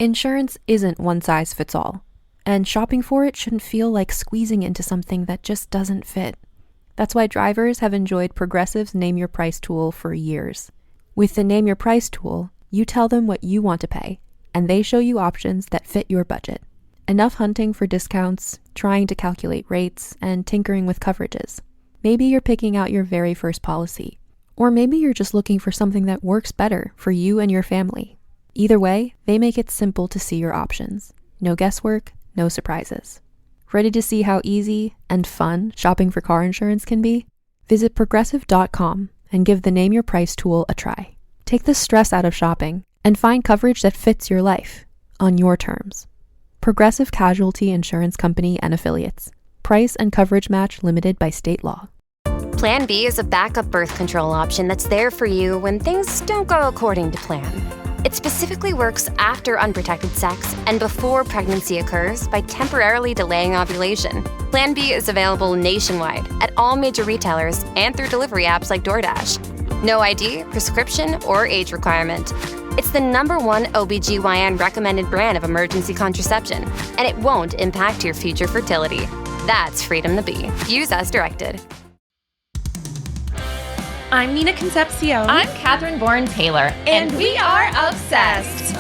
Insurance isn't one size fits all, and shopping for it shouldn't feel like squeezing into something that just doesn't fit. That's why drivers have enjoyed Progressive's Name Your Price tool for years. With the Name Your Price tool, you tell them what you want to pay, and they show you options that fit your budget. Enough hunting for discounts, trying to calculate rates, and tinkering with coverages. Maybe you're picking out your very first policy, or maybe you're just looking for something that works better for you and your family. Either way, they make it simple to see your options. No guesswork, no surprises. Ready to see how easy and fun shopping for car insurance can be? Visit Progressive.com and give the Name Your Price tool a try. Take the stress out of shopping and find coverage that fits your life, on your terms. Progressive Casualty Insurance Company and Affiliates. Price and coverage match limited by state law. Plan B is a backup birth control option that's there for you when things don't go according to plan. It specifically works after unprotected sex and before pregnancy occurs by temporarily delaying ovulation. Plan B is available nationwide at all major retailers and through delivery apps like DoorDash. No ID, prescription, or age requirement. It's the #1 OBGYN recommended brand of emergency contraception, and it won't impact your future fertility. That's freedom to be. Use as directed. I'm Nina Concepcion. I'm Catherine Bourne-Taylor. And we are obsessed.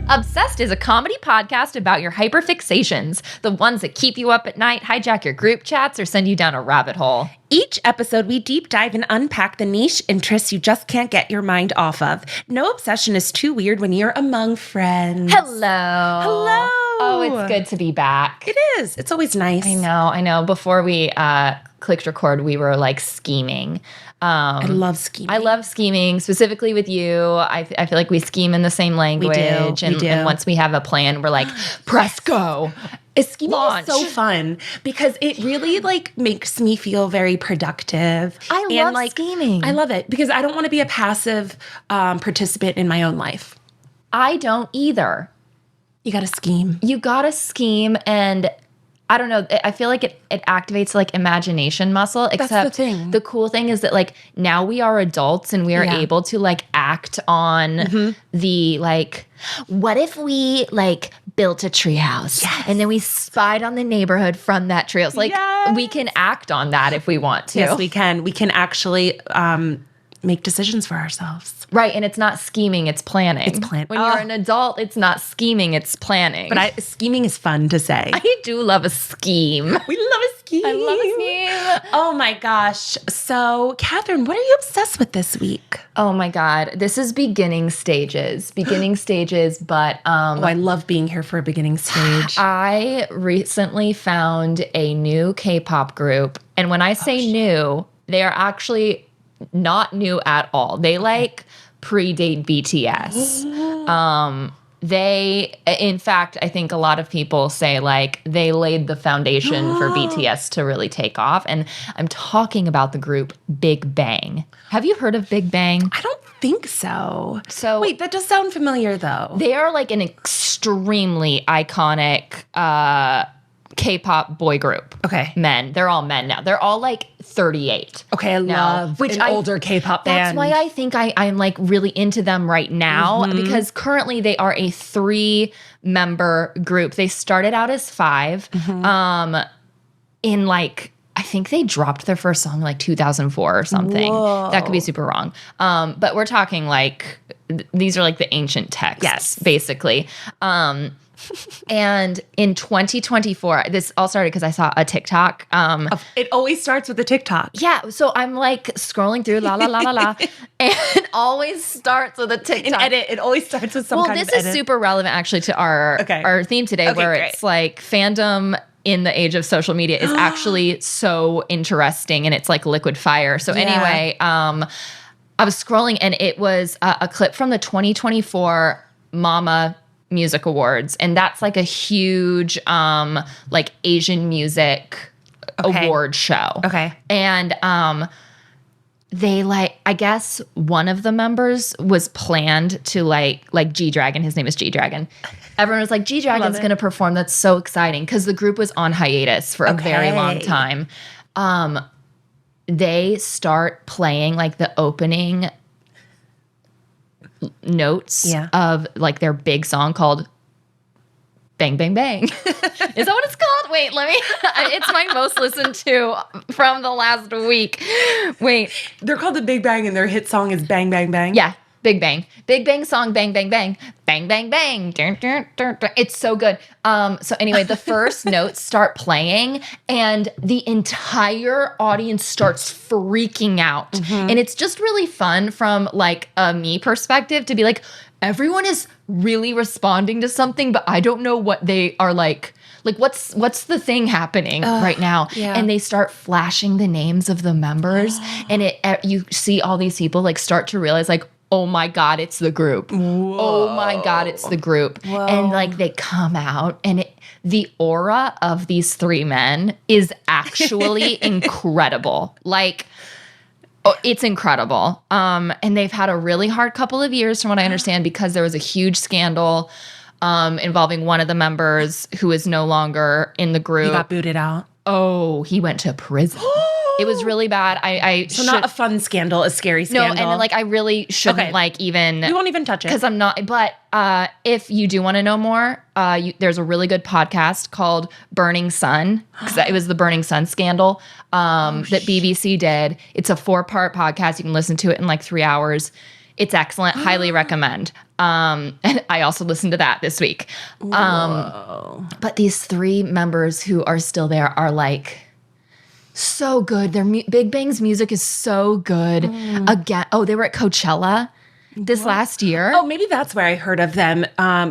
Obsessed is a comedy podcast about your hyperfixations, the ones that keep you up at night, hijack your group chats, or send you down a rabbit hole. Each episode, we deep dive and unpack the niche interests you just can't get your mind off of. No obsession is too weird when you're among friends. Hello. Hello. Oh, it's good to be back. It is. It's always nice. I know. Before we clicked record, we were like scheming. I love scheming. I love scheming, specifically with you. I feel like we scheme in the same language. We do. And once we have a plan, we're like, press go. Scheming Launch. is so fun because it really like makes me feel very productive. I love scheming. I love it because I don't want to be a passive participant in my own life. I don't either. You got to scheme. You got to scheme, and I don't know. I feel like it activates like imagination muscle. Except That's the thing. The cool thing is that like now we are adults and we are able to like act on the like, what if we like built a treehouse and then we spied on the neighborhood from that treehouse? Like we can act on that if we want to. Yes, we can. We can actually make decisions for ourselves. Right, and it's not scheming, it's planning. It's planning. When you're an adult, it's not scheming, it's planning. But scheming is fun to say. I do love a scheme. We love a scheme. I love a scheme. Oh my gosh. So, Catherine, what are you obsessed with this week? Oh my God. This is beginning stages. But I love being here for a beginning stage. I recently found a new K-pop group. And when I say new, they are actually not new at all. They like predate BTS. They, in fact, I think a lot of people say like they laid the foundation for BTS to really take off. And I'm talking about the group Big Bang. Have you heard of Big Bang? I don't think so. So wait, that does sound familiar though. They are like an extremely iconic K-pop boy group. Okay. Men. They're all men now. They're all like 38. Okay, I love an older K-pop band. That's why I think I'm like really into them right now because currently they are a 3-member group. They started out as 5. In like, I think they dropped their first song in like 2004 or something. Whoa. That could be super wrong. But we're talking like, these are like the ancient texts, basically. And in 2024, this all started because I saw a TikTok. It always starts with a TikTok. Yeah, so I'm like scrolling through and it always starts with a TikTok. An edit. It always starts with some kind of edit. Well, this is super relevant actually to our theme today, where it's like fandom in the age of social media is actually so interesting, and it's like liquid fire. So anyway, I was scrolling and it was a clip from the 2024 Mama Music Awards, and that's like a huge like Asian music award show. Okay. And they like, I guess one of the members was planned to like G-Dragon, his name is G-Dragon. Everyone was like, G-Dragon's going to perform. That's so exciting, because the group was on hiatus for a very long time. They start playing like the opening notes of like their big song called Bang Bang Bang. Is that what it's called? Wait, let me. It's my most listened to from the last week. Wait. They're called the Big Bang and their hit song is Bang Bang Bang? Yeah. Big Bang. Big Bang song, Bang Bang Bang. Bang Bang Bang. Dun, dun, dun, dun. It's so good. So anyway, the first notes start playing and the entire audience starts freaking out. Mm-hmm. And it's just really fun from like a me perspective to be like, everyone is really responding to something, but I don't know what they are like what's the thing happening right now? Yeah. And they start flashing the names of the members and you see all these people like start to realize like, oh my God, it's the group. Whoa. Oh my God, it's the group. Whoa. And like they come out and the aura of these three men is actually incredible. Like, it's incredible. And they've had a really hard couple of years from what I understand because there was a huge scandal involving one of the members who is no longer in the group. He got booted out. Oh, he went to prison. It was really bad. So not a fun scandal, a scary scandal. No, and like I really shouldn't like even. You won't even touch it because I'm not. But if you do want to know more, there's a really good podcast called Burning Sun because it was the Burning Sun scandal that BBC did. It's a 4-part podcast. You can listen to it in like 3 hours. It's excellent. Highly recommend. And I also listened to that this week. But these 3 members who are still there are like. So good. Their Big Bang's music is so good. Again, they were at Coachella this last year. Oh, maybe that's where I heard of them.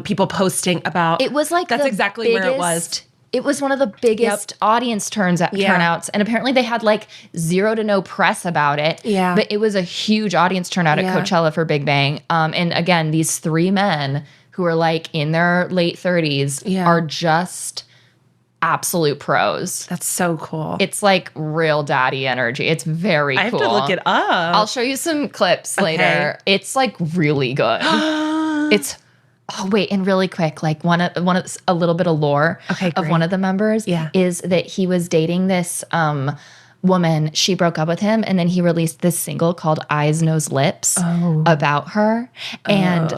People posting about. It was like that's exactly where it was. It was one of the biggest audience turnouts, and apparently they had like 0 to no press about it. Yeah, but it was a huge audience turnout at Coachella for Big Bang. And again, these 3 men who are like in their late 30s are just. Absolute pros. That's so cool. It's like real daddy energy. It's very cool. I have to look it up. I'll show you some clips later. It's like really good. And really quick, like one of a little bit of lore of one of the members is that he was dating this woman. She broke up with him, and then he released this single called Eyes, Nose, Lips about her. And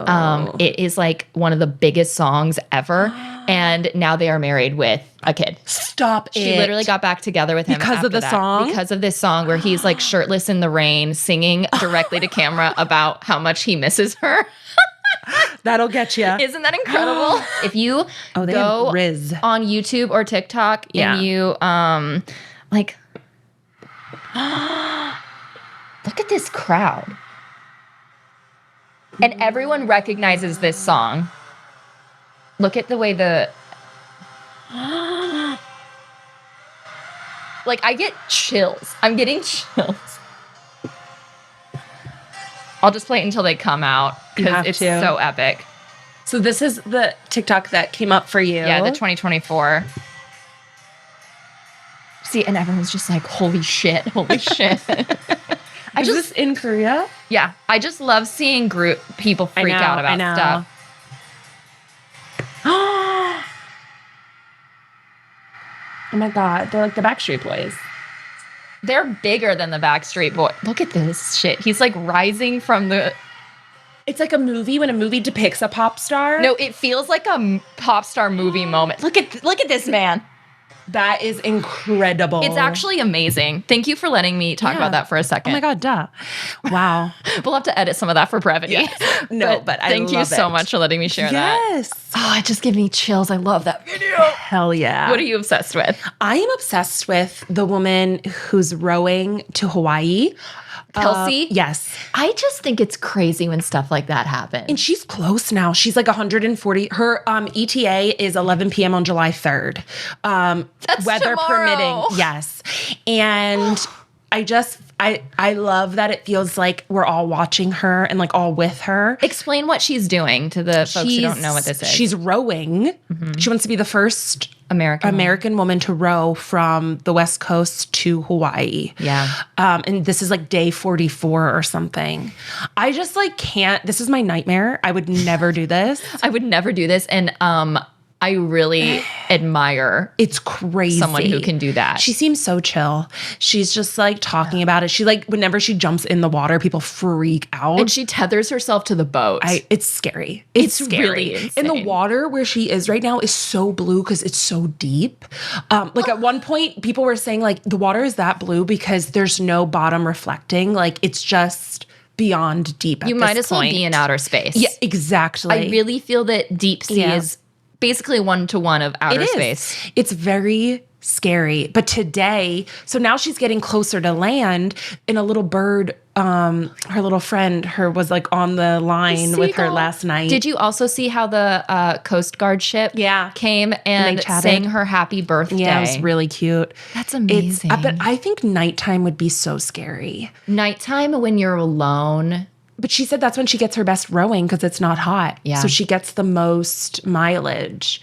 it is like one of the biggest songs ever. And now they are married with a kid. Stop it. She literally got back together with him because of the song? Because of this song where he's like shirtless in the rain singing directly to camera about how much he misses her. That'll get you. Isn't that incredible? If you go on YouTube or TikTok and you like look at this crowd. And everyone recognizes this song. Look at the way like I get chills. I'm getting chills. I'll just play it until they come out because it's so epic. So this is the TikTok that came up for you. Yeah, the 2024. See, and everyone's just like, holy shit. Is this in Korea? Yeah. I just love seeing people freak out about stuff. Oh my God, they're like the Backstreet Boys. They're bigger than the Backstreet Boys. Look at this shit. He's like rising from the... It's like a movie when a movie depicts a pop star. No, it feels like a pop star movie moment. Look at this man. That is incredible. It's actually amazing. Thank you for letting me talk about that for a second. Oh my God, duh. Wow. We'll have to edit some of that for brevity. Yes. No, but I thank you so much for letting me share that. Yes. Oh, it just gave me chills. I love that video. Hell yeah. What are you obsessed with? I am obsessed with the woman who's rowing to Hawaii. Kelsey? Yes. I just think it's crazy when stuff like that happens. And she's close now. She's like 140. Her ETA is 11 p.m. on July 3rd. That's weather tomorrow. permitting. Yes. And I love that it feels like we're all watching her and like all with her. Explain what she's doing to the folks who don't know what this is. She's rowing. Mm-hmm. She wants to be the first American woman to row from the West Coast to Hawaii. Yeah. And this is like day 44 or something. I just like can't. This is my nightmare. I would never do this. I would never do this. And I really admire. It's crazy. Someone who can do that. She seems so chill. She's just like talking about it. She like, whenever she jumps in the water, people freak out. And she tethers herself to the boat. It's scary. It's scary. Really insane. And the water where she is right now is so blue because it's so deep. Like at one point, people were saying like the water is that blue because there's no bottom reflecting. Like it's just beyond deep at this point. You might as well be in outer space. Yeah, exactly. I really feel that deep sea is basically 1-to-1 of outer space. It's very scary. But today, so now she's getting closer to land, and a little bird, her little friend, was like on the line with her last night. Did you also see how the Coast Guard ship came and sang her happy birthday? Yeah, it was really cute. That's amazing. But I think nighttime would be so scary. Nighttime when you're alone. But she said that's when she gets her best rowing because it's not hot. Yeah. So she gets the most mileage.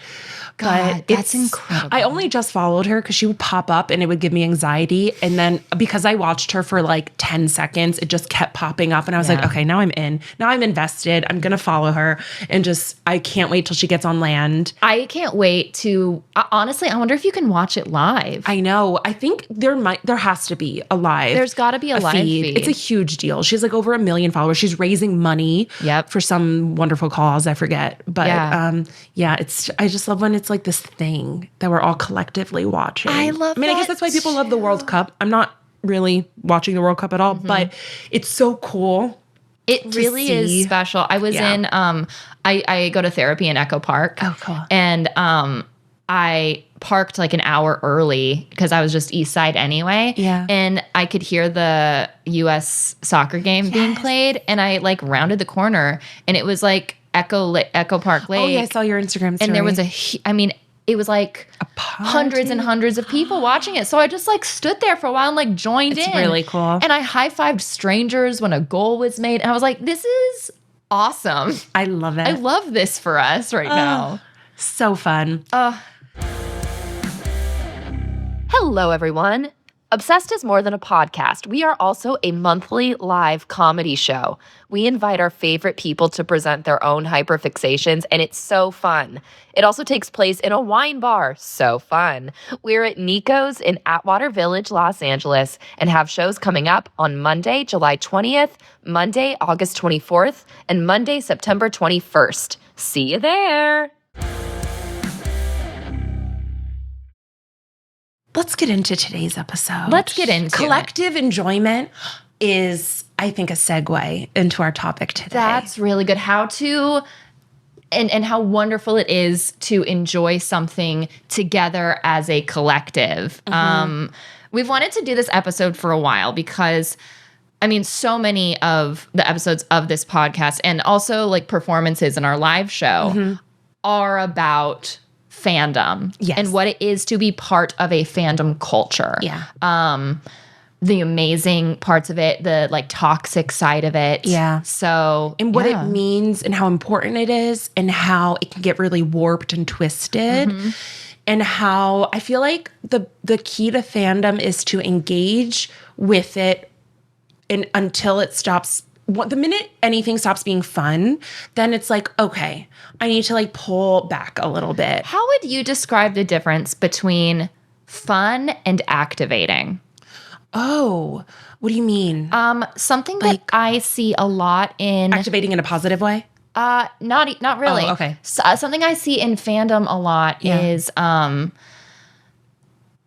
God, that's incredible. I only just followed her because she would pop up and it would give me anxiety. And then because I watched her for like 10 seconds, it just kept popping up. And I was like, okay, now I'm in. Now I'm invested. I'm going to follow her. And I can't wait till she gets on land. I can't wait to, honestly, I wonder if you can watch it live. I know. I think there has to be a live. There's got to be a live feed. It's a huge deal. She has like over 1 million followers. She's raising money for some wonderful cause. I forget. But I just love when it's like this thing that we're all collectively watching. I guess that's why people love the World Cup. I'm not really watching the World Cup at all, but it's so cool. It really is special. I was in, I go to therapy in Echo Park. Oh, cool. And I parked like an hour early because I was just East Side anyway. Yeah. And I could hear the U.S. soccer game being played. And I like rounded the corner and it was like Echo Park Lake. Oh, yeah, I saw your Instagram story. And there was it was like hundreds and hundreds of people watching it. So I just like stood there for a while and like joined in. It's really cool. And I high-fived strangers when a goal was made. And I was like, this is awesome. I love it. I love this for us right now. So fun. Hello, everyone. Obsessed is more than a podcast. We are also a monthly live comedy show. We invite our favorite people to present their own hyperfixations, and it's so fun. It also takes place in a wine bar. So fun. We're at Nico's in Atwater Village, Los Angeles, and have shows coming up on Monday, July 20th, Monday, August 24th, and Monday, September 21st. See you there. Let's get into today's episode. Let's get into Collective enjoyment is, I think, a segue into our topic today. That's really good. How to, and how wonderful it is to enjoy something together as a collective. We've wanted to do this episode for a while because, I mean, so many of the episodes of this podcast and also like performances in our live show are about fandom and what it is to be part of a fandom culture. Yeah. The amazing parts of it, the like toxic side of it. Yeah. So, and what it means and how important it is and how it can get really warped and twisted. And how I feel like the key to fandom is to engage with it and until it stops. The minute anything stops being fun, then it's like, okay, I need to like pull back a little bit. How would you describe the difference between fun and activating? Oh, what do you mean? Something that I see a lot in activating in a positive way? Not really. Oh, okay. Something I see in fandom a lot is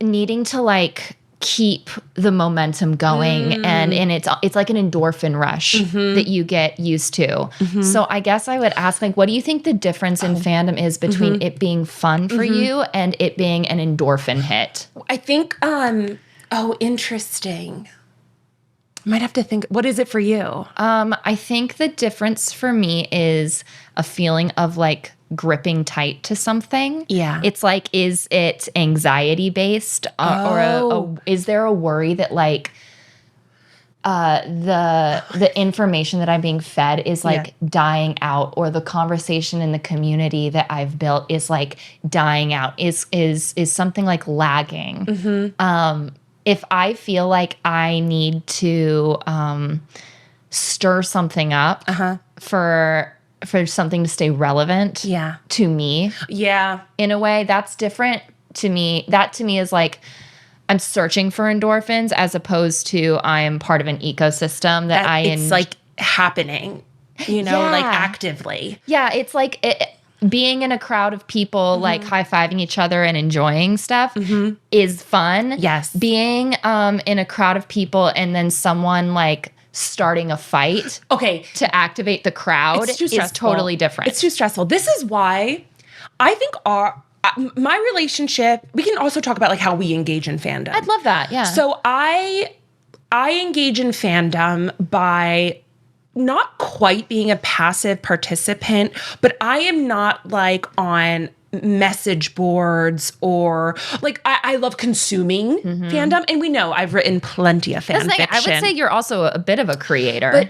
needing to like keep the momentum going and it's like an endorphin rush that you get used to. So I guess I would ask, like, what do you think the difference in fandom is between it being fun for you and it being an endorphin hit? I think interesting. Might have to think, what is it for you? I think the difference for me is a feeling of like gripping tight to something. Yeah. It's like, is it anxiety based or is there a worry that like the information that I'm being fed is like dying out, or the conversation in the community that I've built is like dying out, is something like lagging. If I feel like I need to stir something up for for something to stay relevant to me. Yeah. In a way, that's different to me. That to me is like I'm searching for endorphins as opposed to I am part of an ecosystem that it's like happening, like actively. Yeah, it's like being in a crowd of people like high-fiving each other and enjoying stuff is fun. Yes. Being in a crowd of people and then someone like starting a fight to activate the crowd is totally different. It's too stressful. This is why I think my relationship, we can also talk about like how we engage in fandom. I'd love that. Yeah. So I engage in fandom by not quite being a passive participant, but I am not like on message boards or like I love consuming fandom, and we know I've written plenty of fan fiction. I would say you're also a bit of a creator,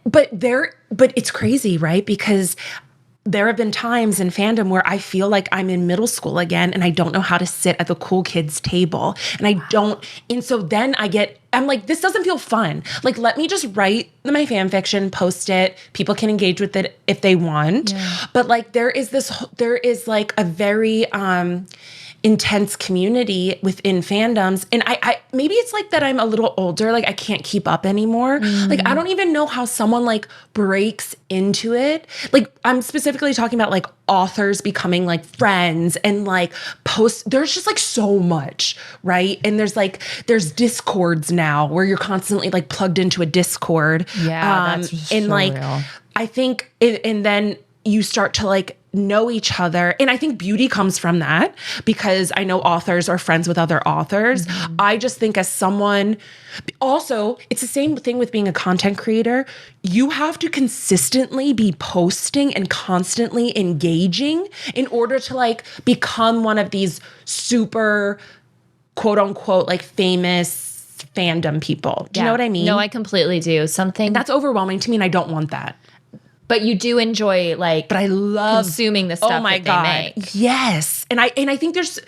but it's crazy, right? Because there have been times in fandom where I feel like I'm in middle school again and I don't know how to sit at the cool kids table. And so then I'm like, this doesn't feel fun. Like, let me just write my fan fiction, post it. People can engage with it if they want. Yeah. But like, there is like a very, intense community within fandoms. And I maybe it's like that I'm a little older, like I can't keep up anymore. Like I don't even know how someone like breaks into it. Like I'm specifically talking about like authors becoming like friends and like posts. There's just like so much, right? And there's discords now where you're constantly like plugged into a Discord. Yeah, that's and so like real. I think and then you start to like know each other. And I think beauty comes from that because I know authors are friends with other authors. I just think as someone, also, it's the same thing with being a content creator. You have to consistently be posting and constantly engaging in order to like become one of these super quote unquote like famous fandom people. Do you know what I mean? No, I completely do. And that's overwhelming to me and I don't want that. But you do enjoy but I love consuming the stuff that they make. Yes. And I think there's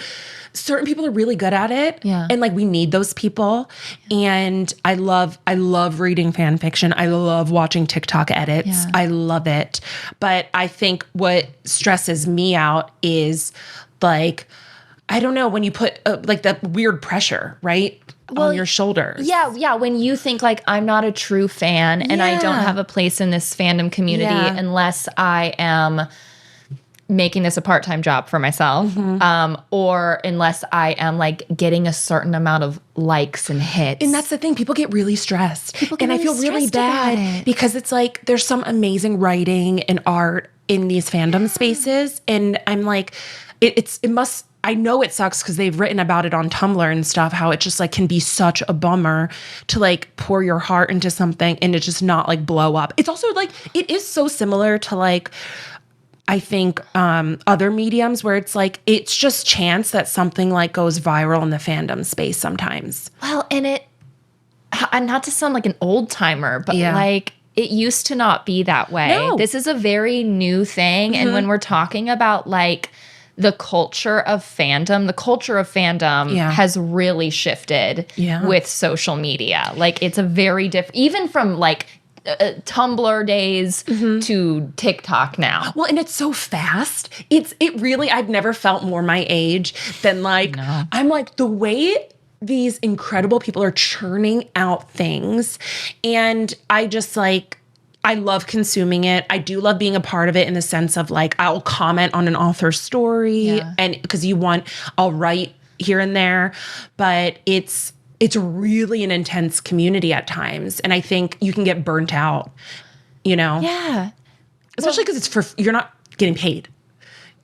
certain people are really good at it. Yeah. And like we need those people. And I love reading fan fiction. I love watching TikTok edits. Yeah. I love it. But I think what stresses me out is like, I don't know, when you put like that weird pressure, right? On your shoulders. Yeah. When you think like I'm not a true fan and I don't have a place in this fandom community unless I am making this a part-time job for myself, or unless I am like getting a certain amount of likes and hits. And that's the thing. People get really stressed. I feel really bad because it's like there's some amazing writing and art in these fandom spaces. And I'm like, I know it sucks because they've written about it on Tumblr and stuff, how it just like can be such a bummer to like pour your heart into something and it just not like blow up. It's also like, it is so similar to like, I think other mediums where it's like, it's just chance that something like goes viral in the fandom space sometimes. Well, and not to sound like an old timer, but like it used to not be that way. No. This is a very new thing. And when we're talking about like, the culture of fandom has really shifted with social media. Like it's a very different, even from like Tumblr days to TikTok now. Well, and it's so fast. It really, I've never felt more my age than like, I'm like the way these incredible people are churning out things. And I just like, I love consuming it. I do love being a part of it in the sense of like, I'll comment on an author's story and because I'll write here and there, but it's really an intense community at times. And I think you can get burnt out, Yeah. Especially because you're not getting paid.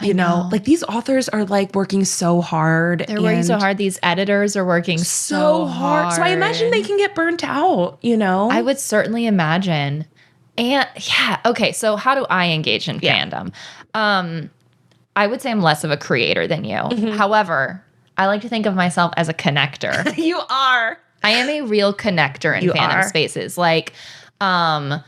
You know, like these authors are like working so hard. They're working so hard. These editors are working so hard. So I imagine they can get burnt out, I would certainly imagine. And okay, so how do I engage in fandom? I would say I'm less of a creator than you. However, I like to think of myself as a connector. You are. I am a real connector in fandom spaces. Like, I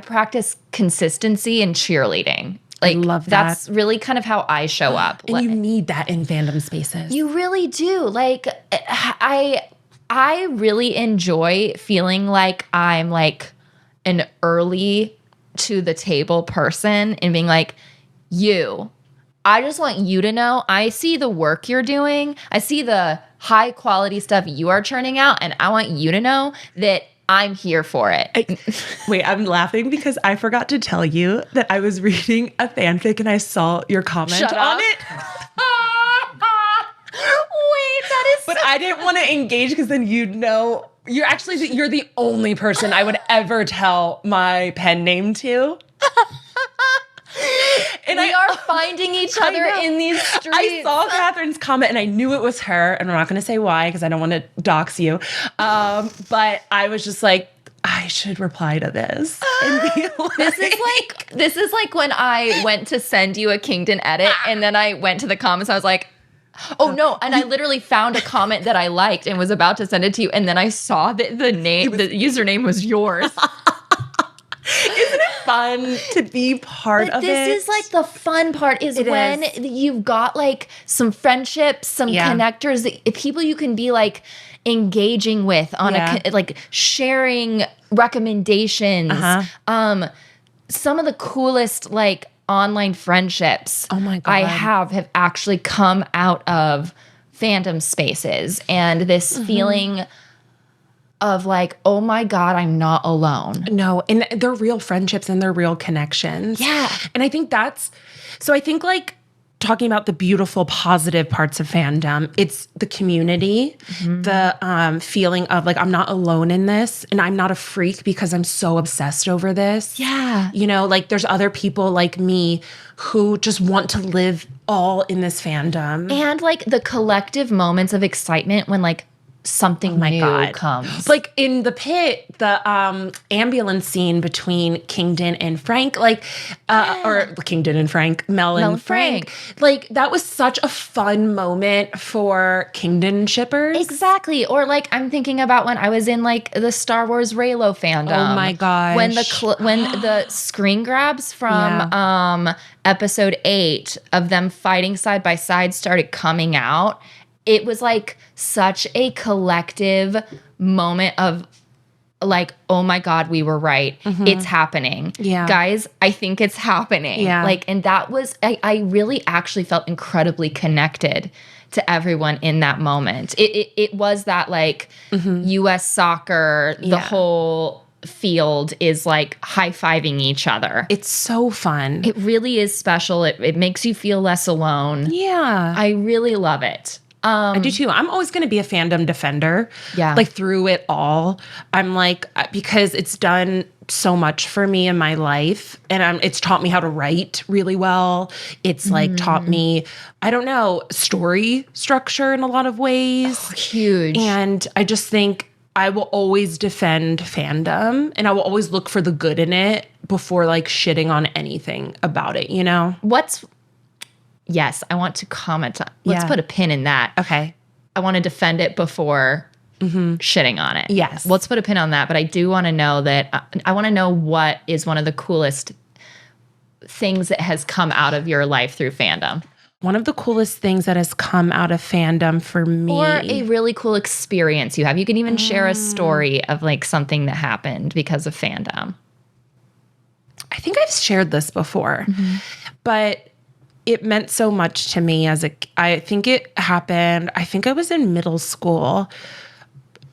practice consistency and cheerleading. Like, I love that. That's really kind of how I show up. And you need that in fandom spaces. You really do. Like, I really enjoy feeling like I'm like an early to the table person and being like, I just want you to know I see the work you're doing. I see the high quality stuff you are churning out, and I want you to know that I'm here for it. Wait, I'm laughing because I forgot to tell you that I was reading a fanfic and I saw your comment on it. Wait, that is. But I didn't want to engage because then you'd know. You're the only person I would ever tell my pen name to. And we are finding each other in these streets. I saw Catherine's comment and I knew it was her, and I'm not going to say why because I don't want to dox you. But I was just like, I should reply to this. And be like, this is like when I went to send you a Kingdon edit, and then I went to the comments. I was like, oh no! And I literally found a comment that I liked and was about to send it to you, and then I saw that the username was yours. Isn't it fun to be part of it? This is like the fun part is when you've got like some friendships, some connectors, people you can be like engaging with on like sharing recommendations. Some of the coolest like online friendships I have actually come out of fandom spaces, and this feeling of like, oh my God, I'm not alone. No, and they're real friendships and they're real connections. Yeah. And I think I think like talking about the beautiful, positive parts of fandom, it's the community, the feeling of like, I'm not alone in this, and I'm not a freak because I'm so obsessed over this. Yeah. You know, like there's other people like me who just want to live all in this fandom. And like the collective moments of excitement when like something new comes. Like in the pit, the ambulance scene between Kingdon and Frank, like, or Kingdon and Frank, Mel and Frank. Like that was such a fun moment for Kingdon shippers. Exactly. Or like I'm thinking about when I was in like the Star Wars Reylo fandom. Oh my gosh. When the screen grabs from episode 8 of them fighting side by side started coming out. It was like such a collective moment of like, oh my God, we were right. It's happening. Yeah. Guys, I think it's happening. Yeah. Like, and that was, I really actually felt incredibly connected to everyone in that moment. It was that like US soccer, the whole field is like high-fiving each other. It's so fun. It really is special. It makes you feel less alone. Yeah. I really love it. I do too. I'm always going to be a fandom defender. Yeah. Like through it all. I'm like, because it's done so much for me in my life, and it's taught me how to write really well. It's like taught me, I don't know, story structure in a lot of ways. Oh, huge. And I just think I will always defend fandom, and I will always look for the good in it before like shitting on anything about it, you know? Yes, I want to comment on. Let's put a pin in that. Okay. I want to defend it before shitting on it. Yes. Let's put a pin on that. But I do want to know that I want to know what is one of the coolest things that has come out of your life through fandom. One of the coolest things that has come out of fandom for me. Or a really cool experience you have. You can even share a story of like something that happened because of fandom. I think I've shared this before, but it meant so much to me I think it happened, I think I was in middle school.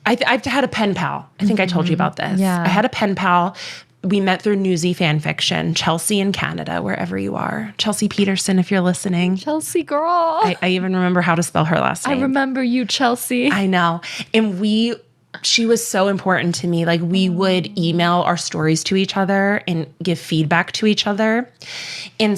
I've had a pen pal. I think I told you about this. Yeah. I had a pen pal. We met through Newsy Fanfiction, Chelsea in Canada, wherever you are. Chelsea Peterson, if you're listening. Chelsea girl. I even remember how to spell her last name. I remember you, Chelsea. I know. And she was so important to me. Like we would email our stories to each other and give feedback to each other. And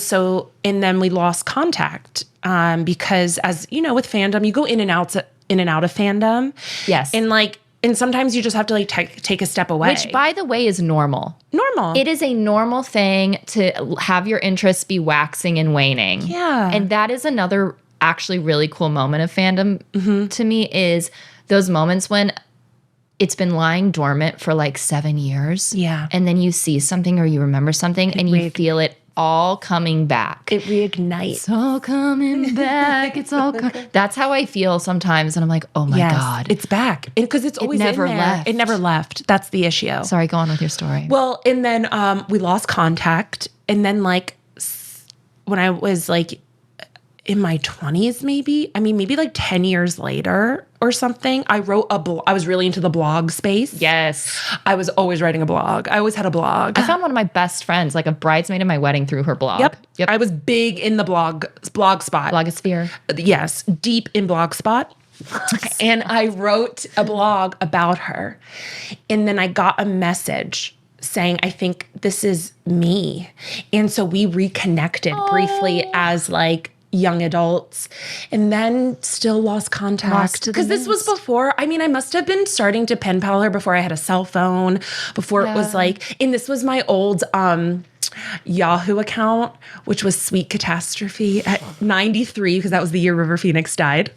then we lost contact because, as you know, with fandom, you go in and out of fandom. Yes. And sometimes you just have to like take a step away. Which, by the way, is normal. It is a normal thing to have your interests be waxing and waning. Yeah. And that is another actually really cool moment of fandom to me, is those moments when it's been lying dormant for like 7 years. Yeah. And then you see something or you remember something and you feel it all coming back. It reignites. It's all coming back. It's all That's how I feel sometimes. And I'm like, oh my God. It's back. Because it's always never in there. left. It never left. That's the issue. Sorry, go on with your story. Well, and then we lost contact. And then like when I was like in my 20s, maybe 10 years later or something, I wrote I was really into the blog space. Yes. I was always writing a blog. I always had a blog. I found one of my best friends, like a bridesmaid at my wedding, through her blog. Yep. I was big in the blog spot. Blogosphere. Yes. Deep in Blogspot. And I wrote a blog about her. And then I got a message saying, I think this is me. And so we reconnected briefly as like young adults, and then still lost contact. Because this was before, I must have been starting to pen pal her before I had a cell phone, before it was like, and this was my old Yahoo account, which was Sweet Catastrophe at 93, because that was the year River Phoenix died.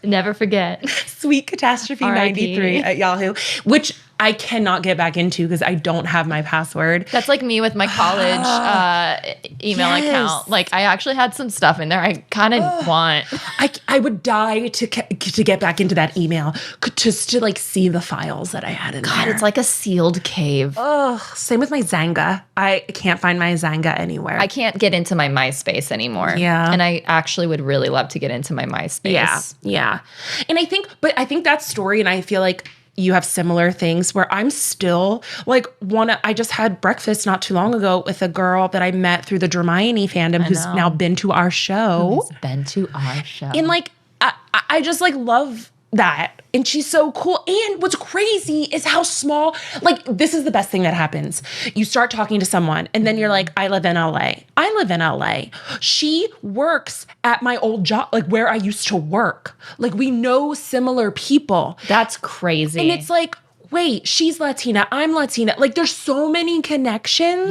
Never forget. Sweet Catastrophe 93 at Yahoo, which I cannot get back into because I don't have my password. That's like me with my college email account. Like I actually had some stuff in there I kind of want. I would die to get back into that email just to like see the files that I had in there. God, it's like a sealed cave. Same with my Zanga. I can't find my Zanga anywhere. I can't get into my MySpace anymore. Yeah. And I actually would really love to get into my MySpace. Yeah. And I think that story, and I feel like you have similar things where I'm still like I just had breakfast not too long ago with a girl that I met through the Hermione fandom who's now been to our show. And like, I just like love that. And she's so cool. And what's crazy is how small, like this is the best thing that happens. You start talking to someone and then you're like, I live in LA. She works at my old job, like where I used to work. Like we know similar people. That's crazy. And it's like, wait, she's Latina, I'm Latina. Like there's so many connections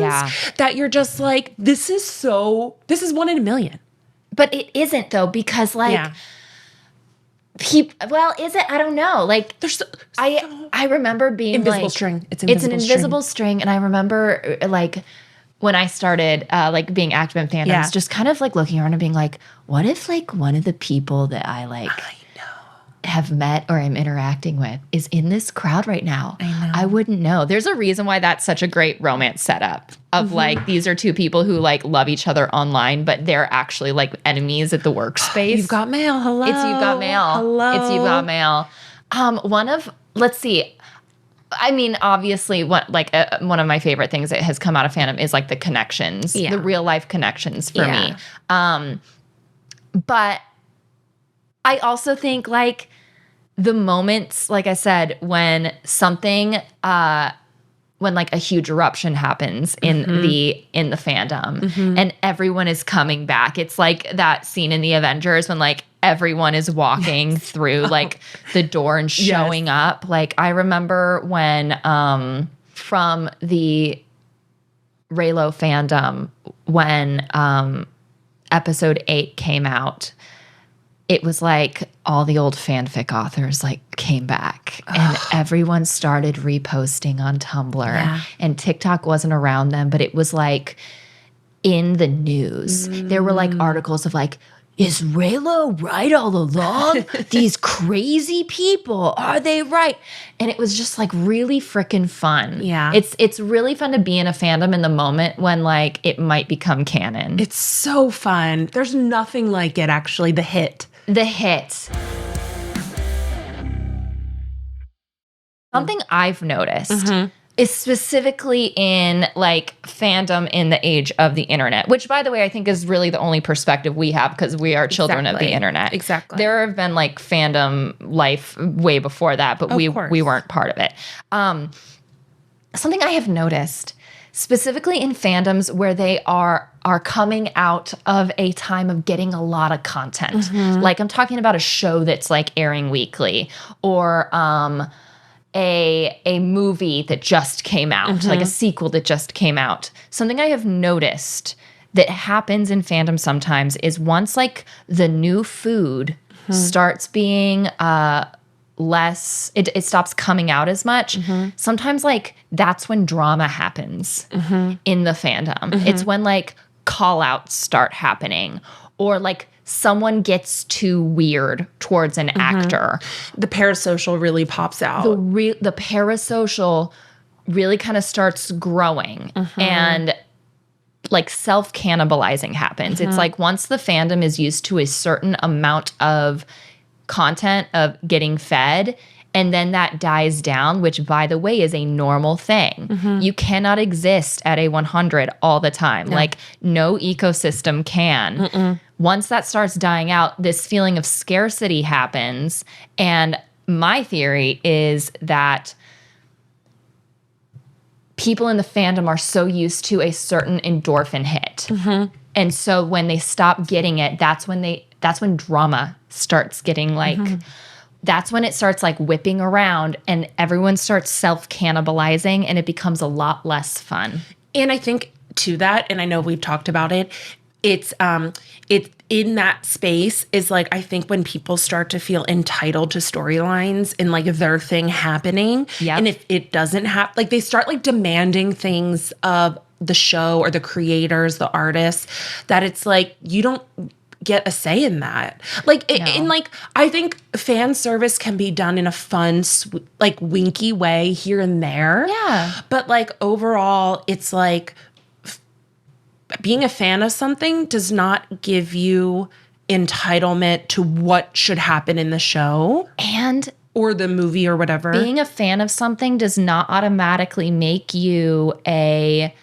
that you're just like, this is one in a million. But it isn't though, because like, well, is it? I don't know. Like, there's I remember being invisible like, string. It's an invisible string, and I remember like when I started like being active in fandoms, just kind of like looking around and being like, what if like one of the people that I like have met or am interacting with is in this crowd right now? I know. I wouldn't know. There's a reason why that's such a great romance setup of like, these are two people who like love each other online, but they're actually like enemies at the workspace. You've got mail. Hello. It's You've Got Mail. Hello. It's You've Got Mail. Let's see. I mean, obviously, one of my favorite things that has come out of fandom is like the connections, the real life connections for me. But I also think like the moments, like I said, when something, when like a huge eruption happens in the fandom and everyone is coming back. It's like that scene in the Avengers when like everyone is walking through like the door and showing up. Like I remember when from the Raylo fandom, when episode 8 came out, it was like all the old fanfic authors like came back and everyone started reposting on Tumblr and TikTok wasn't around them, but it was like in the news. There were like articles of like, is Raylo right all along? These crazy people, are they right? And it was just like really freaking fun. Yeah. It's really fun to be in a fandom in the moment when like it might become canon. It's so fun. There's nothing like it actually, the hit. Something I've noticed is specifically in like fandom in the age of the internet, which by the way, I think is really the only perspective we have because we are children of the internet. Exactly. There have been like fandom life way before that, but we weren't part of it. Something I have noticed specifically in fandoms where they are coming out of a time of getting a lot of content. Like I'm talking about a show that's like airing weekly or a movie that just came out, like a sequel that just came out. Something I have noticed that happens in fandom sometimes is once like the new food starts being less, it stops coming out as much. Sometimes like that's when drama happens in the fandom. It's when like call outs start happening, or like someone gets too weird towards an actor. The parasocial really pops out. The parasocial really kind of starts growing, and like self-cannibalizing happens. It's like once the fandom is used to a certain amount of content of getting fed, and then that dies down, which by the way is a normal thing. You cannot exist at a 100 all the time. Like no ecosystem can. Once that starts dying out, this feeling of scarcity happens. And my theory is that people in the fandom are so used to a certain endorphin hit. And so when they stop getting it, that's when drama starts getting like, that's when it starts like whipping around and everyone starts self-cannibalizing and it becomes a lot less fun. And I think to that, and I know we've talked about it, it's in that space is like, I think when people start to feel entitled to storylines and like their thing happening, and if it doesn't happen, like they start like demanding things of the show or the creators, the artists, that it's like, you don't get a say in that. Like, in like, I think fan service can be done in a fun, like winky way here and there. Yeah. But like overall, it's like, being a fan of something does not give you entitlement to what should happen in the show or the movie or whatever. Being a fan of something does not automatically make you a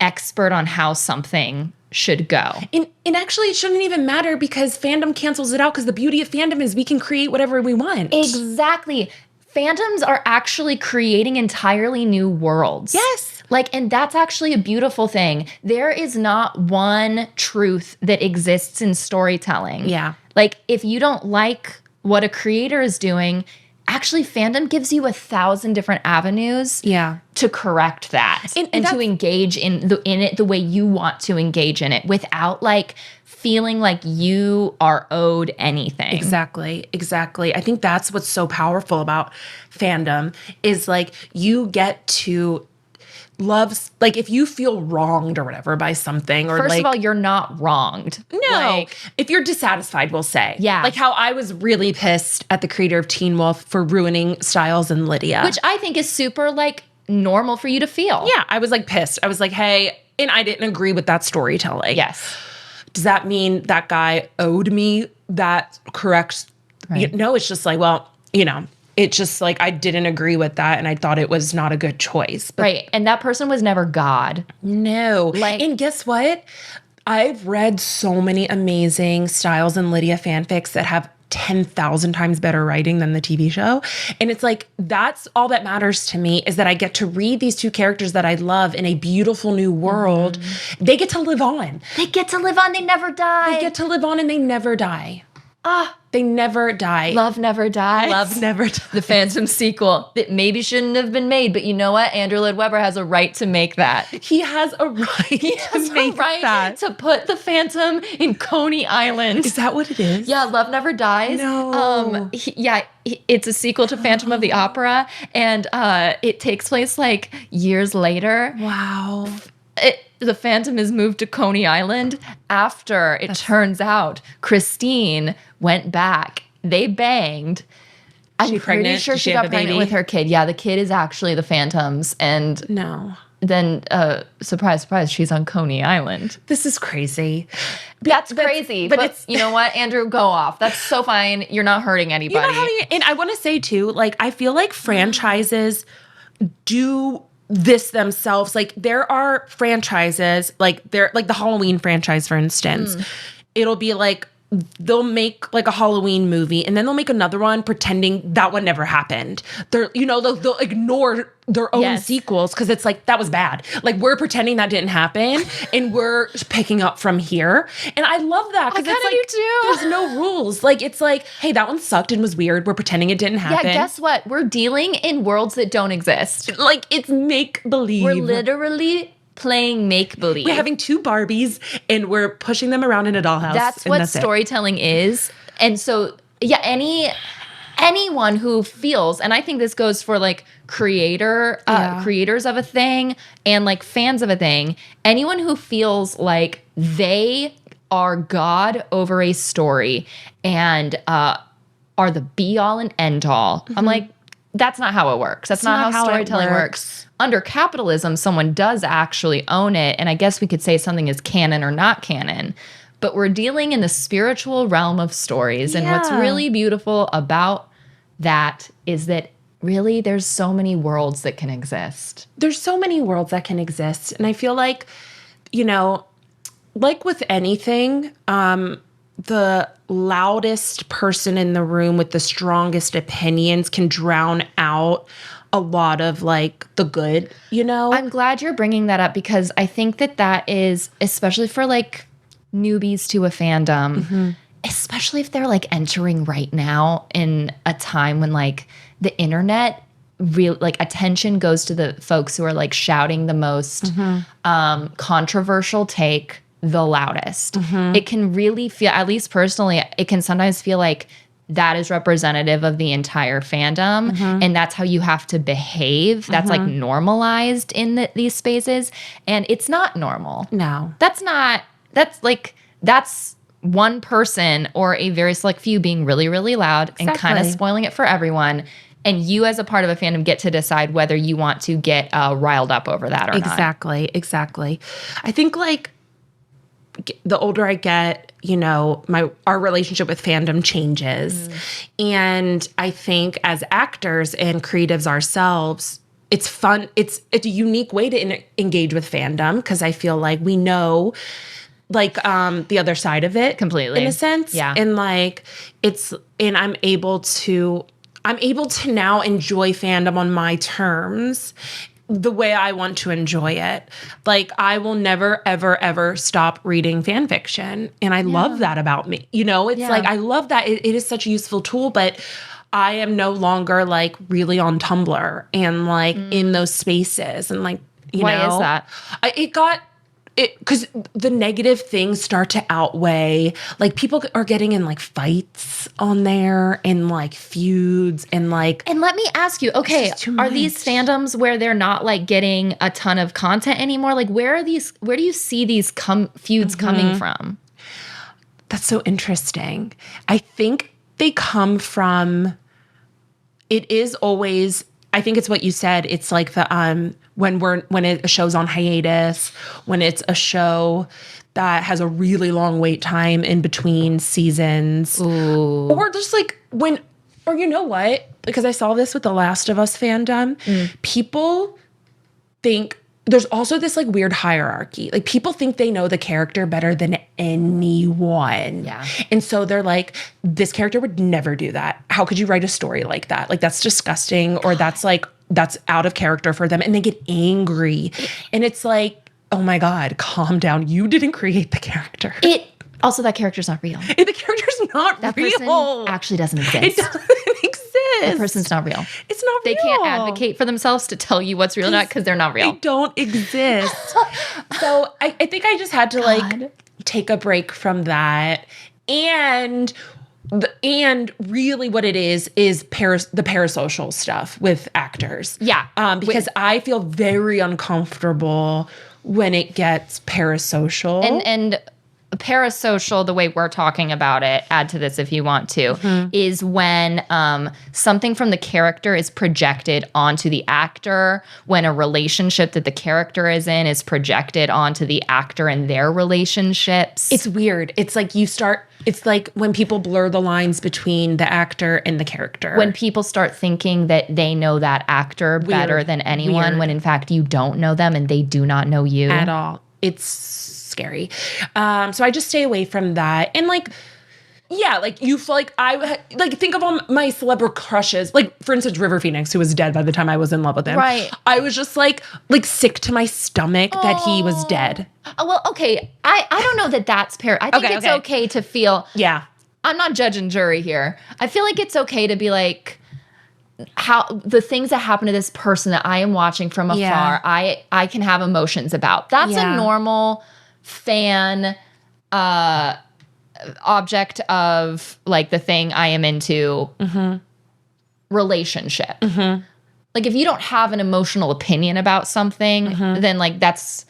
expert on how something should go. And actually, it shouldn't even matter because fandom cancels it out, because the beauty of fandom is we can create whatever we want. Exactly. Fandoms are actually creating entirely new worlds. Yes. Like, and that's actually a beautiful thing. There is not one truth that exists in storytelling. Yeah. Like, if you don't like what a creator is doing, actually fandom gives you 1,000 different avenues to correct that and to engage in it the way you want to engage in it without like feeling like you are owed anything. Exactly. I think that's what's so powerful about fandom is like you get to love, like if you feel wronged or whatever by something, or first like, of all, you're not wronged. No, like, if you're dissatisfied, we'll say. Yeah. Like how I was really pissed at the creator of Teen Wolf for ruining Styles and Lydia. Which I think is super like normal for you to feel. Yeah, I was like pissed. I was like, hey, and I didn't agree with that storytelling. Yes. Does that mean that guy owed me that correct? Right. No, it's just like, well, you know, it's just like I didn't agree with that and I thought it was not a good choice. But right. And that person was never God. No. Like, and guess what? I've read so many amazing Styles and Lydia fanfics that have 10,000 times better writing than the TV show. And it's like, that's all that matters to me, is that I get to read these two characters that I love in a beautiful new world. They get to live on. They get to live on. They never die. They get to live on and they never die. They never die. Love never dies. Love never dies. The Phantom sequel that maybe shouldn't have been made, but you know what? Andrew Lloyd Webber has a right to make that. He has a right to make that. To put the Phantom in Coney Island. Is that what it is? Yeah, Love Never Dies. No. It's a sequel to Phantom of the Opera, and it takes place like years later. Wow. The Phantom is moved to Coney Island after it turns out Christine went back. They banged. I'm pretty sure she got pregnant with her kid. Yeah, the kid is actually the Phantom's. And then, surprise, surprise, she's on Coney Island. This is crazy. That's crazy. But it's, you know what, Andrew, go off. That's so fine. You're not hurting anybody. And I want to say too, like, I feel like franchises do this themselves. Like there are franchises, like they're like the Halloween franchise, for instance. It'll be like they'll make like a Halloween movie and then they'll make another one pretending that one never happened. They're, you know, they'll ignore their own sequels because it's like, that was bad. Like we're pretending that didn't happen and we're picking up from here. And I love that because it's like, do too. There's no rules. Like it's like, hey, that one sucked and was weird. We're pretending it didn't happen. Yeah, guess what? We're dealing in worlds that don't exist. Like it's make believe. We're literally playing make-believe. We're having two Barbies and we're pushing them around in a dollhouse. That's what storytelling is. And so, yeah, anyone who feels, and I think this goes for like creators of a thing and like fans of a thing, anyone who feels like they are God over a story and are the be all and end all. I'm like, that's not how it works. That's not how storytelling works. Under capitalism, someone does actually own it. And I guess we could say something is canon or not canon. But we're dealing in the spiritual realm of stories. And what's really beautiful about that is that really there's so many worlds that can exist. There's so many worlds that can exist. And I feel like, you know, like with anything, the loudest person in the room with the strongest opinions can drown out a lot of like the good, you know? I'm glad you're bringing that up because I think that is, especially for like newbies to a fandom, especially if they're like entering right now in a time when like the internet like attention goes to the folks who are like shouting the most controversial take the loudest. It can really feel, at least personally, it can sometimes feel like that is representative of the entire fandom and that's how you have to behave. That's like normalized in these spaces and it's not normal. No. That's one person or a very select few being really, really loud and kind of spoiling it for everyone. And you as a part of a fandom get to decide whether you want to get riled up over that or not. Exactly. I think like the older I get, you know, our relationship with fandom changes. And I think as actors and creatives ourselves, it's fun. It's a unique way to engage with fandom because I feel like we know like the other side of it completely in a sense. Yeah. And like and I'm able to now enjoy fandom on my terms the way I want to enjoy it. Like I will never, ever, ever stop reading fan fiction. And I love that about me. You know, it's like, I love that. It is such a useful tool, but I am no longer like really on Tumblr and like in those spaces and like, you know. Why is that? Because the negative things start to outweigh, like people are getting in like fights on there and like feuds and like. And let me ask you, okay, are these fandoms where they're not like getting a ton of content anymore? Like where do you see these feuds coming from? That's so interesting. I think they come from, it is always, I think it's what you said. It's like the when a show's on hiatus, when it's a show that has a really long wait time in between seasons, or just like or you know what? Because I saw this with the Last of Us fandom, people think there's also this like weird hierarchy. Like people think they know the character better than anyone. Yeah. And so they're like, this character would never do that. How could you write a story like that? Like that's disgusting or that's out of character for them. And they get angry. And it's like, oh my God, calm down. You didn't create the character. Also, that character's not real. The character's not that real. That person actually doesn't exist. It doesn't exist. That person's not real. It's not real. They can't advocate for themselves to tell you what's real or not because they're not real. They don't exist. So I think I just had to like take a break from that. And really what it is the parasocial stuff with actors. Yeah. Because I feel very uncomfortable when it gets parasocial. And parasocial, the way we're talking about it, add to this if you want to, is when something from the character is projected onto the actor, when a relationship that the character is in is projected onto the actor and their relationships. It's weird. It's like it's like when people blur the lines between the actor and the character. When people start thinking that they know that actor better than anyone, when in fact you don't know them and they do not know you. At all. It's scary. So I just stay away from that. And like, yeah, like you feel like think of all my celebrity crushes. Like for instance, River Phoenix, who was dead by the time I was in love with him. Right. I was just like sick to my stomach that he was dead. Oh, well, okay. I don't know that that's I think it's okay to feel. Yeah. I'm not judge and jury here. I feel like it's okay to be like, how the things that happen to this person that I am watching from afar, I can have emotions about. That's a normal fan object of like the thing I am into relationship. Like if you don't have an emotional opinion about something, then like it's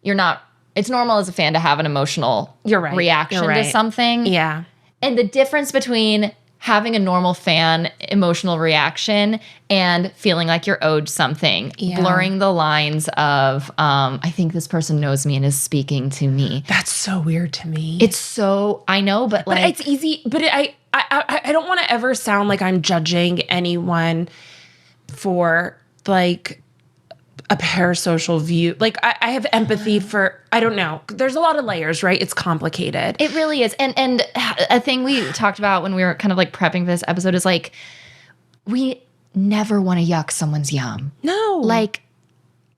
normal as a fan to have an emotional reaction to something. Yeah. And the difference between having a normal fan emotional reaction and feeling like you're owed something, blurring the lines of, I think this person knows me and is speaking to me. That's so weird to me. It's so, I know, but like. But it's easy, but I don't want to ever sound like I'm judging anyone for like a parasocial view. Like I have empathy for, I don't know. There's a lot of layers, right? It's complicated. It really is. And a thing we talked about when we were kind of like prepping for this episode is like, we never want to yuck someone's yum. No. Like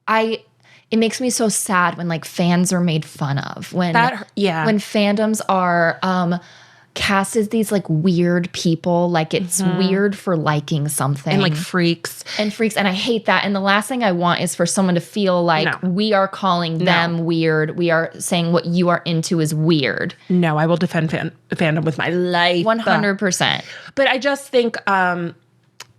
it makes me so sad when like fans are made fun of, when fandoms are, cast as these like weird people, like it's weird for liking something. And like freaks. And I hate that. And the last thing I want is for someone to feel like we are calling them weird. We are saying what you are into is weird. No, I will defend fandom with my life. 100%. But I just think,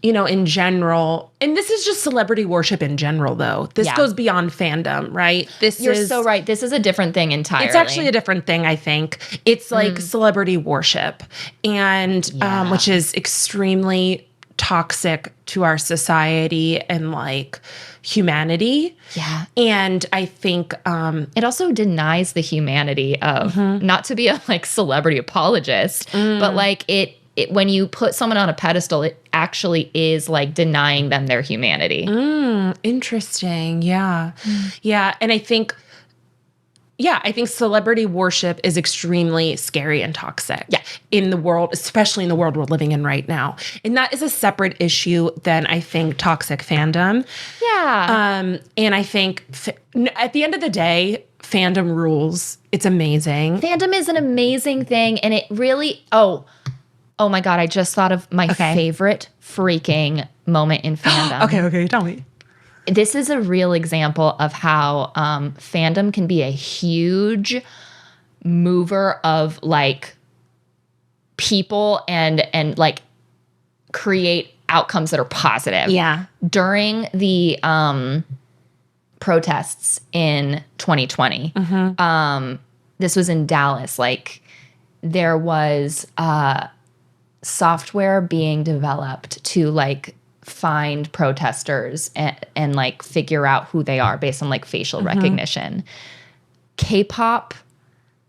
in general, and this is just celebrity worship in general, though. This goes beyond fandom, right? You're so right. This is a different thing entirely. It's actually a different thing, I think. It's like celebrity worship, and which is extremely toxic to our society and like humanity. Yeah. And I think it also denies the humanity of, not to be a like celebrity apologist, but like it when you put someone on a pedestal, it actually is like denying them their humanity. Interesting. Yeah. Yeah. And I think celebrity worship is extremely scary and toxic in the world, especially in the world we're living in right now. And that is a separate issue than I think toxic fandom. Yeah. And I think at the end of the day, fandom rules. It's amazing. Fandom is an amazing thing. And it really, Oh my God, I just thought of my favorite freaking moment in fandom. Okay, tell me. This is a real example of how fandom can be a huge mover of like people and like create outcomes that are positive. Yeah. During the protests in 2020, this was in Dallas, like there was software being developed to like find protesters and like figure out who they are based on like facial recognition. K-pop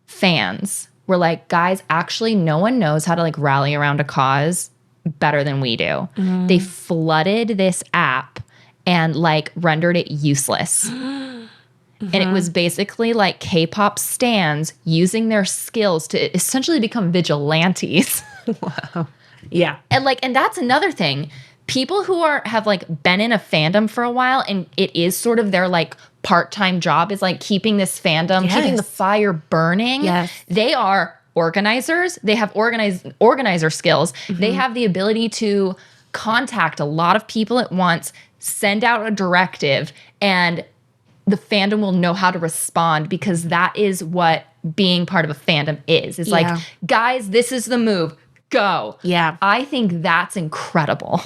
fans were like, guys, actually no one knows how to like rally around a cause better than we do. They flooded this app and like rendered it useless. And it was basically like K-pop stans using their skills to essentially become vigilantes. Wow. Yeah. And that's another thing. People who have like been in a fandom for a while and it is sort of their like part-time job is like keeping this fandom, keeping the fire burning. Yes. They are organizers. They have organizer skills. They have the ability to contact a lot of people at once, send out a directive, and the fandom will know how to respond because that is what being part of a fandom is. It's like, guys, this is the move. Go. Yeah. I think that's incredible.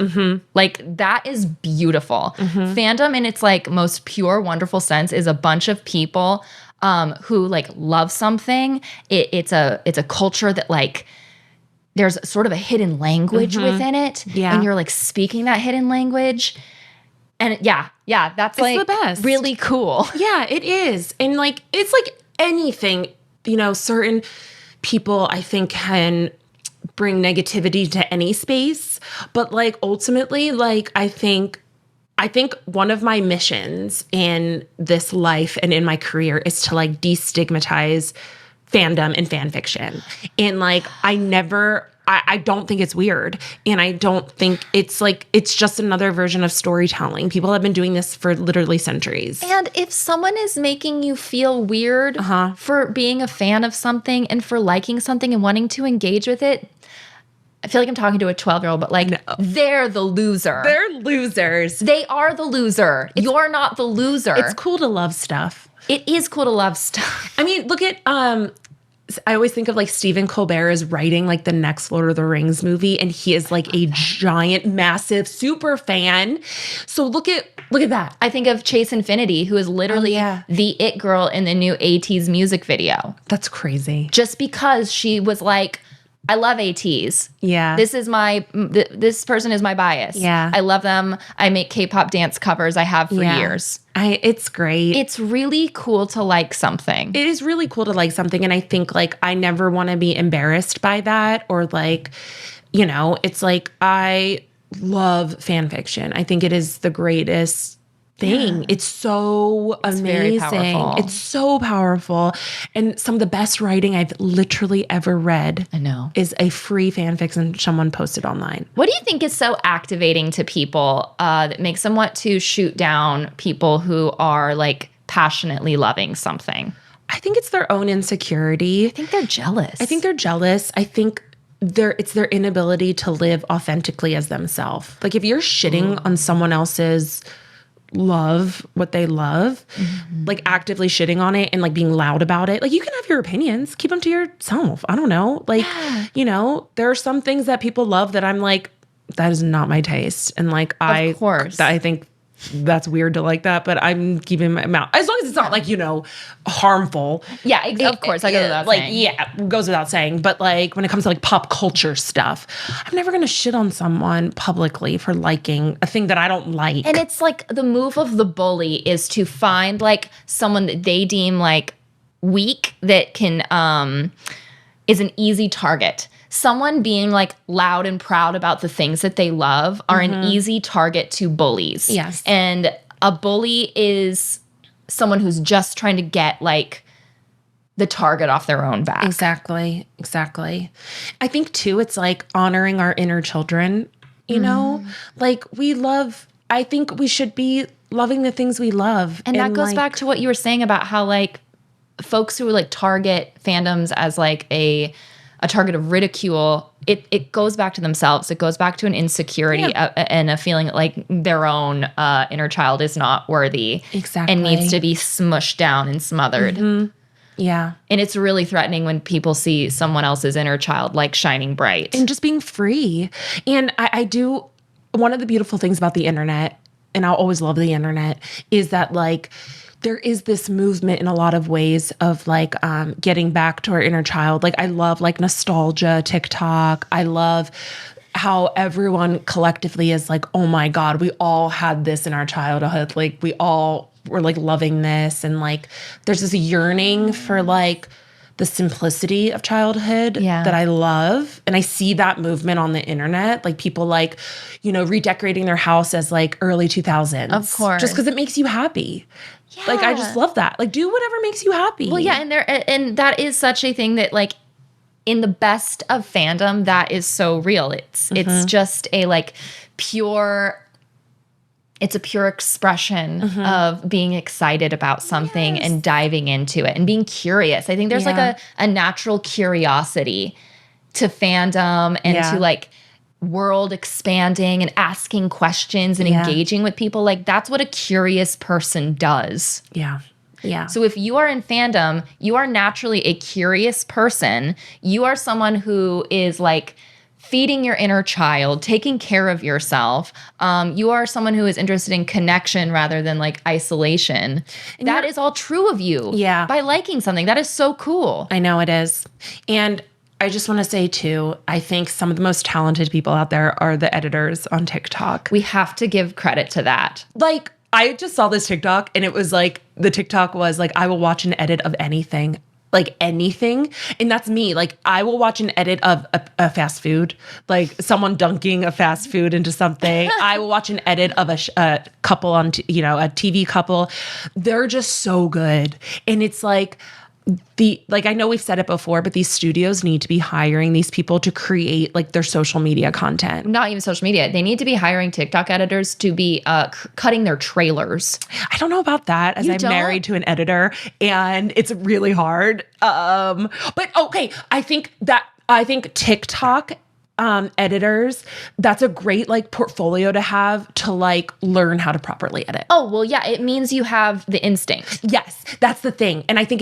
Like, that is beautiful. Fandom in its like most pure, wonderful sense is a bunch of people who like love something. It's a culture that like there's sort of a hidden language within it. Yeah. And you're like speaking that hidden language. And that's like the best. Really cool. Yeah, it is. And like, it's like anything, certain people I think can bring negativity to any space. But like ultimately, like I think one of my missions in this life and in my career is to like destigmatize fandom and fan fiction. And like I don't think it's weird. And I don't think it's like, it's just another version of storytelling. People have been doing this for literally centuries. And if someone is making you feel weird for being a fan of something and for liking something and wanting to engage with it, I feel like I'm talking to a 12-year-old, but like, they're the loser. They're losers. They are the loser. You're not the loser. It's cool to love stuff. It is cool to love stuff. I mean, look at I always think of like Stephen Colbert is writing like the next Lord of the Rings movie, and he is like a giant, massive, super fan. So look at that. I think of Chase Infinity, who is literally the it girl in the new ATEEZ music video. That's crazy. Just because she was like, I love ATEEZ. Yeah. This person is my bias. Yeah. I love them. I make K-pop dance covers. I have for years. It's great. It's really cool to like something. It is really cool to like something. And I think like I never want to be embarrassed by that, or like, you know, it's like I love fan fiction. I think it is the greatest thing. Yeah. It's so amazing. Very powerful. It's so powerful. And some of the best writing I've literally ever read, I know, is a free fan fiction someone posted online. What do you think is so activating to people that makes them want to shoot down people who are like passionately loving something? I think it's their own insecurity. I think they're jealous. I think it's their inability to live authentically as themselves. Like if you're shitting on someone else's love, what they love, like actively shitting on it and like being loud about it. Like you can have your opinions, keep them to yourself. I don't know. Like, you know, there are some things that people love that I'm like, that is not my taste. And like, of course, I think that's weird to like that, but I'm keeping my mouth, as long as it's not like, you know, harmful. Yeah, of course. I go without saying. Yeah, goes without saying. But like when it comes to like pop culture stuff, I'm never going to shit on someone publicly for liking a thing that I don't like. And it's like the move of the bully is to find like someone that they deem like weak that can, is an easy target. Someone being like loud and proud about the things that they love are an easy target to bullies. Yes. And a bully is someone who's just trying to get like the target off their own back. Exactly. I think too, it's like honoring our inner children, you know, like I think we should be loving the things we love. And that goes back to what you were saying about how like folks who like target fandoms as like a target of ridicule, it goes back to themselves. It goes back to an insecurity and a feeling like their own inner child is not worthy. Exactly. And needs to be smushed down and smothered. Yeah. And it's really threatening when people see someone else's inner child like shining bright. And just being free. And I do, one of the beautiful things about the internet, and I'll always love the internet, is that like, there is this movement in a lot of ways of like getting back to our inner child. Like I love like nostalgia TikTok. I love how everyone collectively is like, oh my God, we all had this in our childhood. Like we all were like loving this. And like there's this yearning for like the simplicity of childhood that I love. And I see that movement on the internet, like people like, you know, redecorating their house as like early 2000s. Of course. Just because it makes you happy. Yeah. Like, I just love that. Like, do whatever makes you happy. Well, yeah, and that is such a thing that, like, in the best of fandom, that is so real. It's just a, like, it's a pure expression of being excited about something and diving into it and being curious. I think there's, like, a natural curiosity to fandom and to, like, world expanding and asking questions and engaging with people. Like that's what a curious person does. Yeah. So if you are in fandom, you are naturally a curious person. You are someone who is like feeding your inner child, taking care of yourself. You are someone who is interested in connection rather than like isolation. And that is all true of you. Yeah. By liking something. That is so cool. I know it is. And I just want to say too, I think some of the most talented people out there are the editors on TikTok. We have to give credit to that. Like, I just saw this TikTok and it was like, the TikTok was like, I will watch an edit of anything. Like anything. And that's me. Like I will watch an edit of a fast food, like someone dunking a fast food into something. I will watch an edit of a couple on, a TV couple. They're just so good. And it's like, I know we've said it before, but these studios need to be hiring these people to create like their social media content. Not even social media. They need to be hiring TikTok editors to be cutting their trailers. I don't know about that as I'm married to an editor and it's really hard. But okay, I think TikTok editors, that's a great like portfolio to have to like learn how to properly edit. Oh, well, yeah, it means you have the instinct. Yes, that's the thing. And I think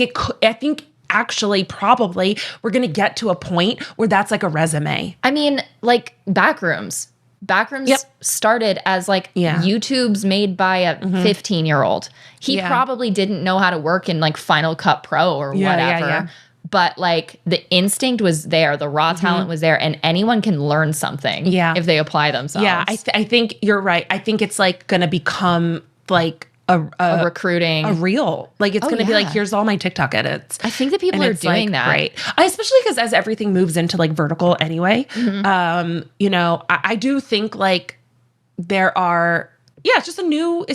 actually probably we're going to get to a point where that's like a resume. I mean, like Backrooms. Backrooms started as like YouTubes made by a 15-year-old. He probably didn't know how to work in like Final Cut Pro or whatever. But like the instinct was there, the raw talent was there, and anyone can learn something if they apply themselves. Yeah, I think you're right. I think it's like going to become like a recruiting, a reel. Like it's going to be like, here's all my TikTok edits. I think that people are doing that. Right. Especially because as everything moves into like vertical anyway, you know, I do think like there are, it's just a new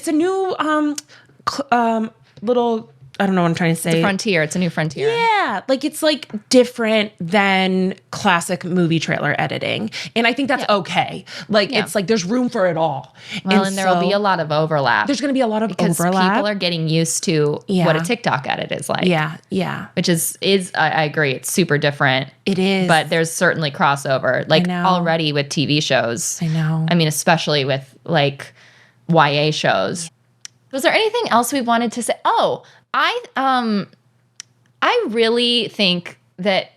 little, I don't know what I'm trying to say. It's a frontier. It's a new frontier. Yeah. Like it's like different than classic movie trailer editing. And I think that's okay. Like it's like there's room for it all. Well, and there will be a lot of overlap. There's going to be a lot of because overlap. People are getting used to what a TikTok edit is like. Yeah. Yeah. Which is I agree. It's super different. It is. But there's certainly crossover. Like already with TV shows. I know. I mean, especially with like YA shows. Was there anything else we wanted to say? Oh, I really think that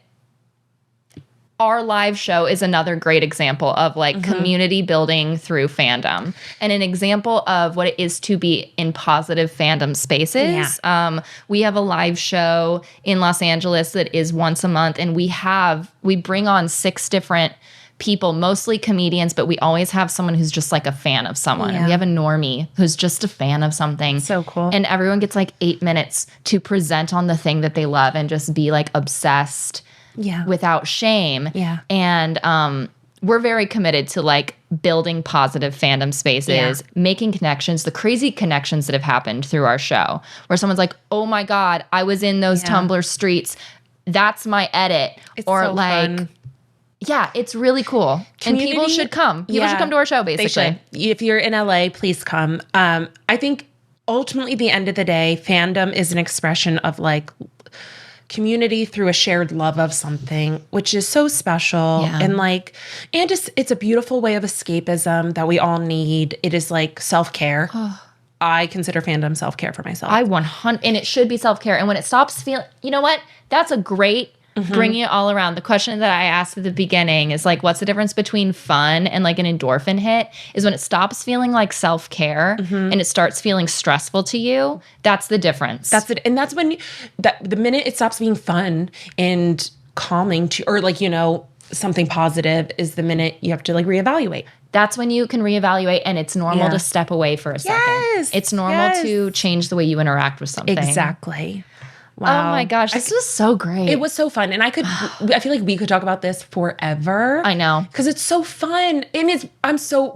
our live show is another great example of like community building through fandom and an example of what it is to be in positive fandom spaces. Yeah. We have a live show in Los Angeles that is once a month, and we bring on 6 different people, mostly comedians, but we always have someone who's just like a fan of someone. Yeah. We have a normie who's just a fan of something. So cool. And everyone gets like 8 minutes to present on the thing that they love and just be like obsessed without shame. Yeah. And we're very committed to like building positive fandom spaces, making connections, the crazy connections that have happened through our show, where someone's like, oh my God, I was in those Tumblr streets. That's my edit. It's or so like, fun. Yeah, it's really cool. And people should come. People should come to our show, basically. If you're in LA, please come. I think ultimately, at the end of the day, fandom is an expression of like community through a shared love of something, which is so special. Yeah. And just it's a beautiful way of escapism that we all need. It is like self-care. I consider fandom self-care for myself. And it should be self-care. And when it stops feeling, you know what? That's a great bringing it all around. The question that I asked at the beginning is like, what's the difference between fun and like an endorphin hit? Is when it stops feeling like self-care and it starts feeling stressful to you. That's the difference. That's it. And that's when the minute it stops being fun and calming to, or like, you know, something positive is the minute you have to like reevaluate. That's when you can reevaluate, and it's normal to step away for a second. Yes. It's normal to change the way you interact with something. Exactly. Wow. Oh my gosh, this was so great. It was so fun. And I feel like we could talk about this forever. I know. Because it's so fun. And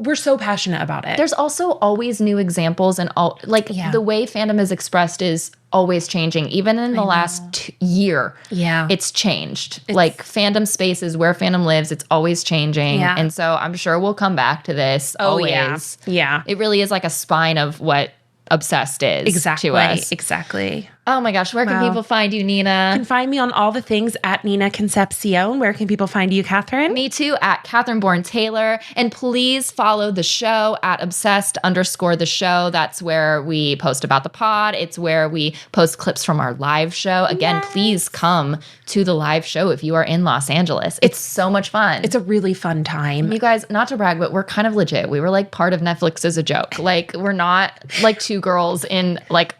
we're so passionate about it. There's also always new examples, and the way fandom is expressed is always changing. Even in the last year, it's changed. Like fandom spaces, where fandom lives, it's always changing. Yeah. And so I'm sure we'll come back to this always. Yeah. It really is like a spine of what Obsessed is to us. Exactly. Oh my gosh, where can people find you, Nina? You can find me on all the things at Nina Concepcion. Where can people find you, Catherine? Me too, at Catherine Bourne Taylor. And please follow the show at obsessed_the show. That's where we post about the pod. It's where we post clips from our live show. Again, please come to the live show if you are in Los Angeles. It's so much fun. It's a really fun time. You guys, not to brag, but we're kind of legit. We were like part of Netflix as a joke. Like, we're not like 2 girls in like,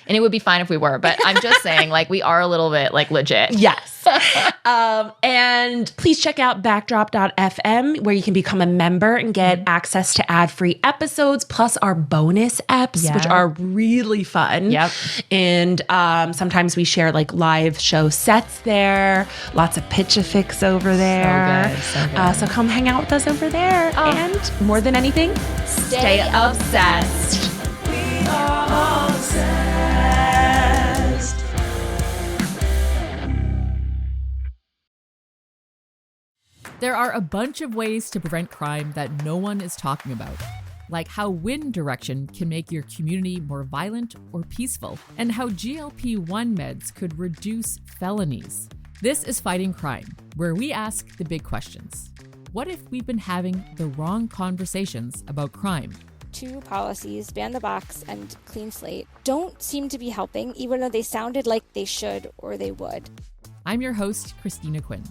and it would be fine if we were, but I'm just saying, like, we are a little bit like legit. Yes. And please check out backdrop.fm, where you can become a member and get access to ad-free episodes, plus our bonus eps, which are really fun. Yep. And sometimes we share like live show sets there, lots of pitch-a-fix over there. So good. So come hang out with us over there. And more than anything, stay obsessed. We are obsessed. There are a bunch of ways to prevent crime that no one is talking about, like how wind direction can make your community more violent or peaceful, and how GLP-1 meds could reduce felonies. This is Fighting Crime, where we ask the big questions. What if we've been having the wrong conversations about crime? two policies, ban the box and clean slate, don't seem to be helping, even though they sounded like they should or they would. I'm your host, Christina Quinn.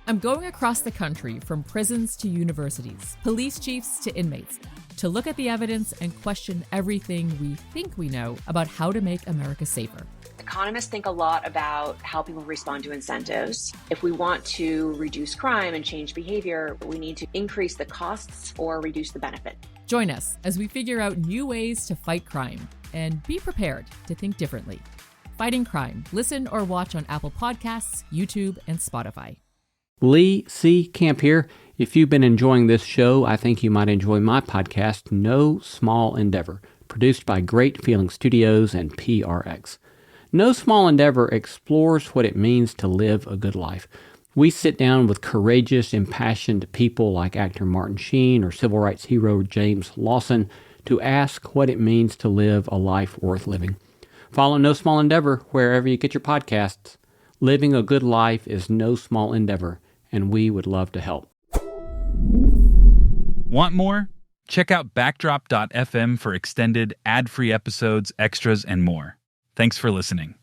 I'm going across the country from prisons to universities, police chiefs to inmates, to look at the evidence and question everything we think we know about how to make America safer. Economists think a lot about how people respond to incentives. If we want to reduce crime and change behavior, we need to increase the costs or reduce the benefit. Join us as we figure out new ways to fight crime and be prepared to think differently. Fighting Crime. Listen or watch on Apple Podcasts, YouTube, and Spotify. Lee C. Camp here. If you've been enjoying this show, I think you might enjoy my podcast, No Small Endeavor, produced by Great Feeling Studios and PRX. No Small Endeavor explores what it means to live a good life. We sit down with courageous, impassioned people like actor Martin Sheen or civil rights hero James Lawson to ask what it means to live a life worth living. Follow No Small Endeavor wherever you get your podcasts. Living a good life is no small endeavor, and we would love to help. Want more? Check out backdrop.fm for extended, ad-free episodes, extras, and more. Thanks for listening.